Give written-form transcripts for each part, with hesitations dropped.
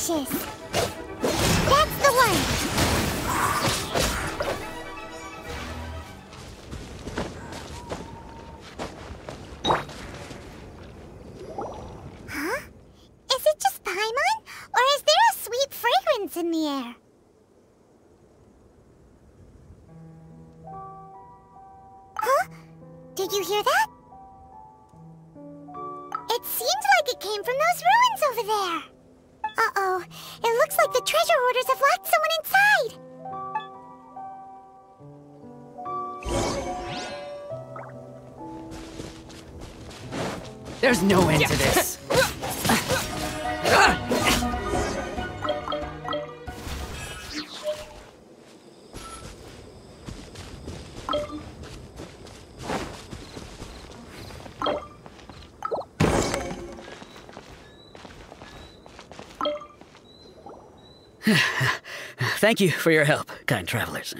delicious. That's the one. Huh? Is it just Paimon? Or is there a sweet fragrance in the air? Huh? Did you hear that? It seemed like it came from those ruins over there. Uh-oh. It looks like the treasure hoarders have locked someone inside. There's no end to this. Thank you for your help, kind travelers.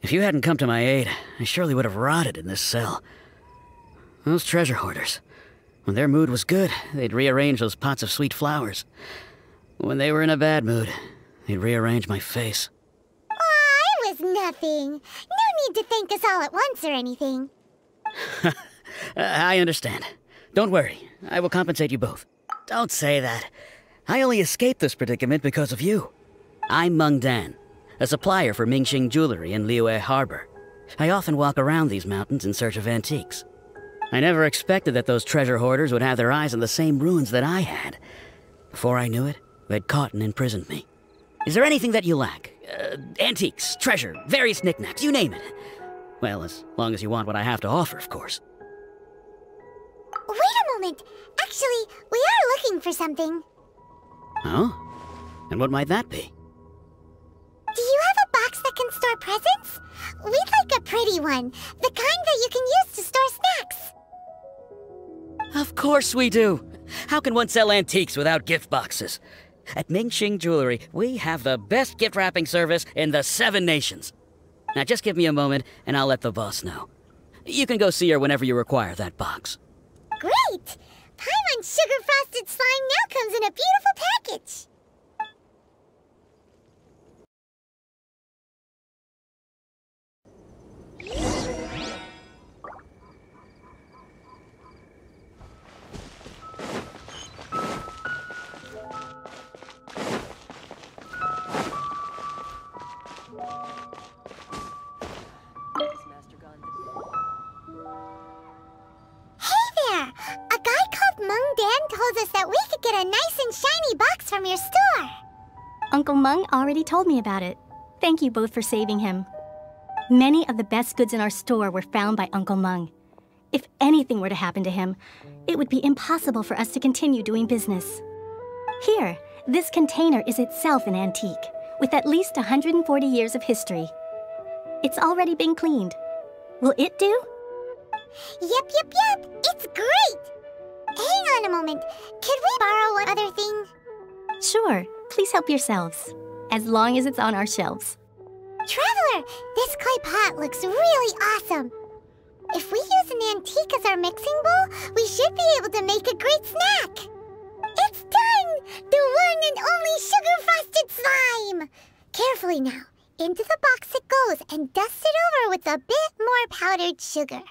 If you hadn't come to my aid, I surely would have rotted in this cell. Those treasure hoarders, when their mood was good, they'd rearrange those pots of sweet flowers. When they were in a bad mood, they'd rearrange my face. Aw, it was nothing. No need to thank us all at once or anything. I understand. Don't worry, I will compensate you both. Don't say that. I only escaped this predicament because of you. I'm Meng Dan, a supplier for Mingxing Jewelry in Liyue Harbor. I often walk around these mountains in search of antiques. I never expected that those treasure hoarders would have their eyes on the same ruins that I had. Before I knew it, they'd caught and imprisoned me. Is there anything that you lack? Antiques, treasure, various knickknacks, you name it. Well, as long as you want what I have to offer, of course. Wait a moment. Actually, we are looking for something. Oh? And what might that be? Do you have a box that can store presents? We'd like a pretty one. The kind that you can use to store snacks. Of course we do. How can one sell antiques without gift boxes? At Mingxing Jewelry, we have the best gift wrapping service in the 7 nations. Now just give me a moment and I'll let the boss know. You can go see her whenever you require that box. Great! Paimon's sugar frosted slime now comes in a beautiful package. Told us that we could get a nice and shiny box from your store. Uncle Meng already told me about it. Thank you both for saving him. Many of the best goods in our store were found by Uncle Meng. If anything were to happen to him, it would be impossible for us to continue doing business. Here, this container is itself an antique, with at least 140 years of history. It's already been cleaned. Will it do? Yep. It's great! Hang on a moment. Could we borrow one other thing? Sure. Please help yourselves. As long as it's on our shelves. Traveler, this clay pot looks really awesome. If we use an antique as our mixing bowl, we should be able to make a great snack. It's done! The one and only sugar-frosted slime! Carefully now. Into the box it goes and dust it over with a bit more powdered sugar.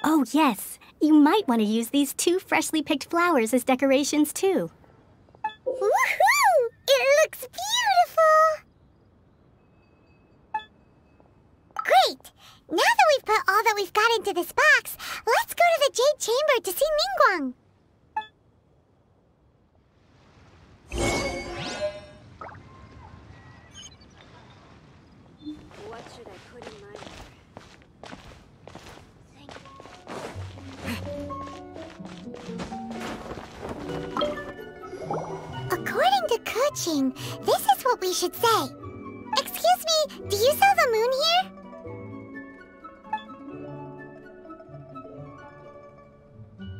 Oh, yes. You might want to use these 2 freshly picked flowers as decorations, too. Woohoo! It looks beautiful! Great! Now that we've put all that we've got into this box, let's go to the Jade Chamber to see Ningguang. What should I put in my... According to Kuching, this is what we should say. Excuse me, do you sell the moon here?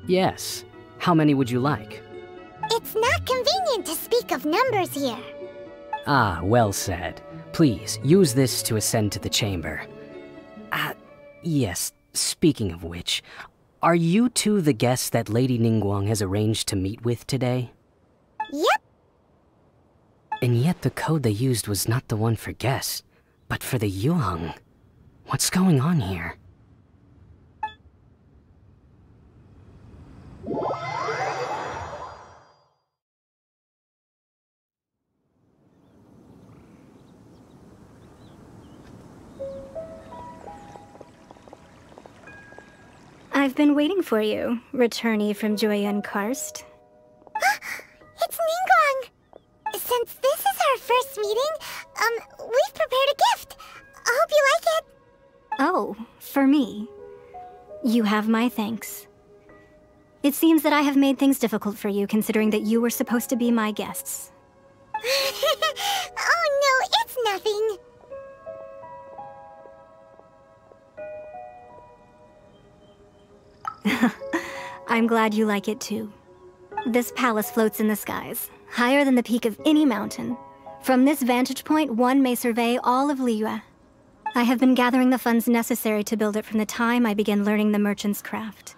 Yes. How many would you like? It's not convenient to speak of numbers here. Ah, well said. Please, use this to ascend to the chamber. Yes, speaking of which, are you two the guests that Lady Ningguang has arranged to meet with today? Yep. And yet the code they used was not the one for guess, but for the Yuheng. What's going on here? I've been waiting for you, returnee from Joyun Karst. It's Ningguang! Since this is our first meeting, we've prepared a gift. I hope you like it. Oh, for me. You have my thanks. It seems that I have made things difficult for you, considering that you were supposed to be my guests. Oh no, it's nothing. I'm glad you like it too. This palace floats in the skies, higher than the peak of any mountain. From this vantage point, one may survey all of Liyue. I have been gathering the funds necessary to build it from the time I began learning the merchant's craft.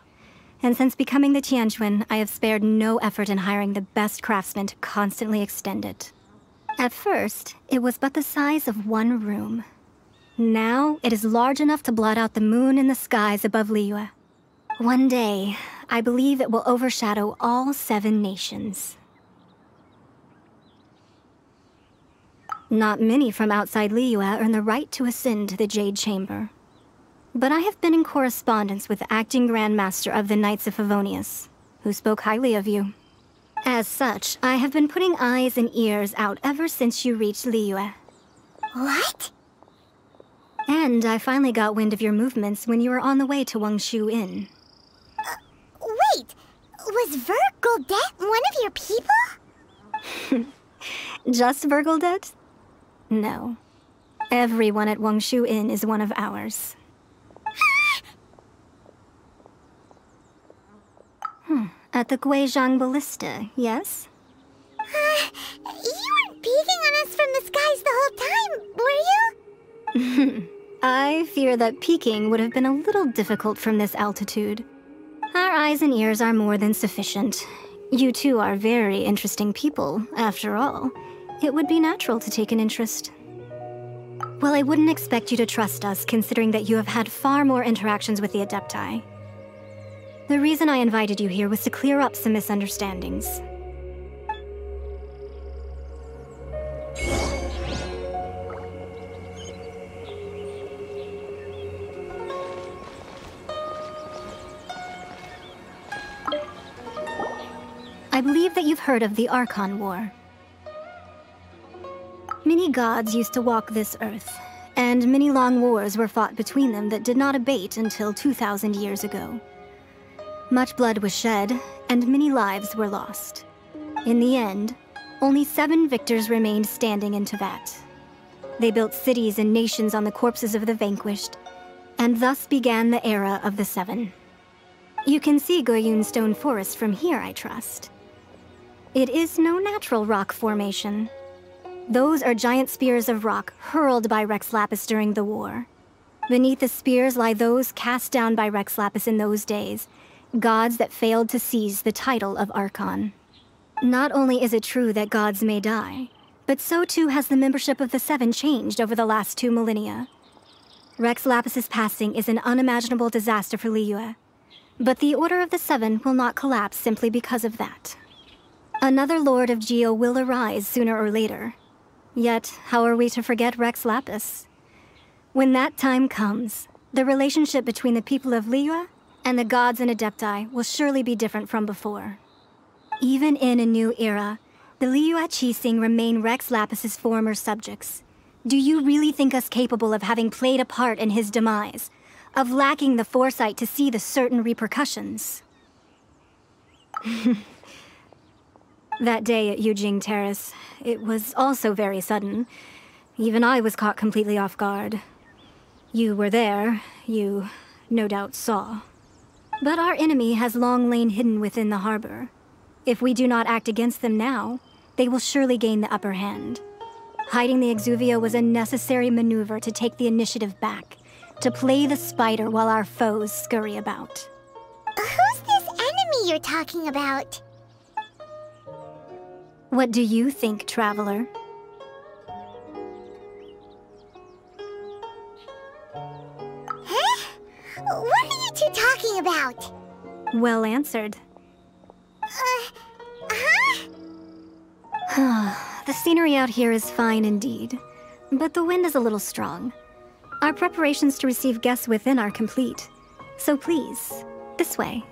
And since becoming the Tianjuan, I have spared no effort in hiring the best craftsmen to constantly extend it. At first, it was but the size of one room. Now, it is large enough to blot out the moon in the skies above Liyue. One day, I believe it will overshadow all 7 nations. Not many from outside Liyue earn the right to ascend to the Jade Chamber. But I have been in correspondence with the acting Grand Master of the Knights of Favonius, who spoke highly of you. As such, I have been putting eyes and ears out ever since you reached Liyue. What? And I finally got wind of your movements when you were on the way to Wangshu Inn. Wait, was Vergoldet one of your people? Just Vergoldet? No. Everyone at Wangshu Inn is one of ours. At the Guizhang Ballista, yes? You weren't peeking on us from the skies the whole time, were you? I fear that peeking would have been a little difficult from this altitude. Our eyes and ears are more than sufficient. You two are very interesting people, after all. It would be natural to take an interest. Well, I wouldn't expect you to trust us, considering that you have had far more interactions with the Adepti. The reason I invited you here was to clear up some misunderstandings. I believe that you've heard of the Archon War. Many gods used to walk this earth, and many long wars were fought between them that did not abate until 2,000 years ago. Much blood was shed, and many lives were lost. In the end, only 7 victors remained standing in Teyvat. They built cities and nations on the corpses of the vanquished, and thus began the era of the 7. You can see Goyun Stone Forest from here, I trust. It is no natural rock formation. Those are giant spears of rock hurled by Rex Lapis during the war. Beneath the spears lie those cast down by Rex Lapis in those days, gods that failed to seize the title of Archon. Not only is it true that gods may die, but so too has the membership of the 7 changed over the last 2 millennia. Rex Lapis's passing is an unimaginable disaster for Liyue, but the Order of the 7 will not collapse simply because of that. Another Lord of Geo will arise sooner or later. Yet, how are we to forget Rex Lapis? When that time comes, the relationship between the people of Liyue and the gods and Adepti will surely be different from before. Even in a new era, the Liyue Qixing remain Rex Lapis's former subjects. Do you really think us capable of having played a part in his demise? Of lacking the foresight to see the certain repercussions? That day at Yujing Terrace, it was also very sudden. Even I was caught completely off guard. You were there, you no doubt saw. But our enemy has long lain hidden within the harbor. If we do not act against them now, they will surely gain the upper hand. Hiding the Exuvio was a necessary maneuver to take the initiative back, to play the spider while our foes scurry about. Who's this enemy you're talking about? What do you think, Traveler? What are you two talking about? Well answered. The scenery out here is fine indeed, but the wind is a little strong. Our preparations to receive guests within are complete. So please, this way.